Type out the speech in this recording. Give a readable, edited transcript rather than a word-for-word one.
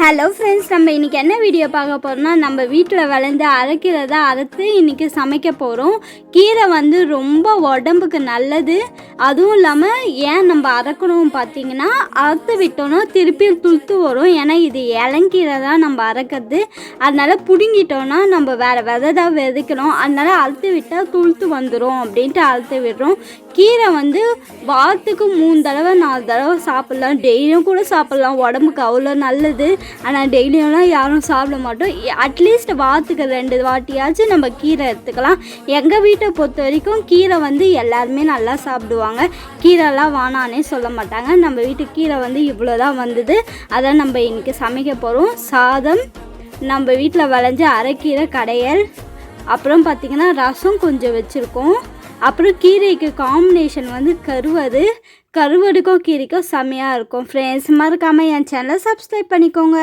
Hello friends, நம்ம இன்றைக்கி என்ன வீடியோ பார்க்க போகிறோம்னா, நம்ம வீட்டில் விளைஞ்ச அரைக்கிறத அறுத்து இன்றைக்கி சமைக்க போகிறோம். கீரை ரொம்ப உடம்புக்கு நல்லது. அதுவும் இல்லாமல் ஏன் நம்ம அரைக்கணும் பார்த்திங்கன்னா, அறுத்து விட்டோன்னா திருப்பி துளுத்து வரும். ஏன்னா இது இளங்கீரை தான் நம்ம அரைக்கிறது. அதனால் பிடுங்கிட்டோன்னா நம்ம வேறு விதை தான் விதைக்கணும். அதனால் அறுத்து விட்டால் துளுத்து வந்துடும் அப்படின்ட்டு அறுத்து விடுறோம். கீரை வாரத்துக்கு 3 தடவை 4 தடவை சாப்பிட்லாம். டெய்லியும் கூட சாப்பிட்லாம். உடம்புக்கு அவ்வளோ நல்லது. ஆனால் டெய்லியும்லாம் யாரும் சாப்பிட மாட்டோம். அட்லீஸ்ட் வாரத்துக்கு 2 வாட்டியாச்சும் நம்ம கீரை எடுத்துக்கலாம். எங்கள் வீட்டை பொறுத்த வரைக்கும் கீரை எல்லாருமே நல்லா சாப்பிடுவாங்க. கீரைலாம் வானானே சொல்ல மாட்டாங்க. நம்ம வீட்டுக்கு கீரை இவ்வளோ தான் வந்தது. அதை நம்ம இன்றைக்கி சமைக்க போகிறோம். சாதம், நம்ம வீட்டில் விளைஞ்ச அரைக்கீரை கடையல், அப்புறம் பார்த்திங்கன்னா ரசம் கொஞ்சம் வச்சுருக்கோம். அப்புறம் கீரைக்கு காம்பினேஷன் கருவாடுக்கும் கீரைக்கும் செம்மையாக இருக்கும். ஃப்ரெண்ட்ஸ், மறக்காமல் என் சேனலை சப்ஸ்கிரைப் பண்ணிக்கோங்க.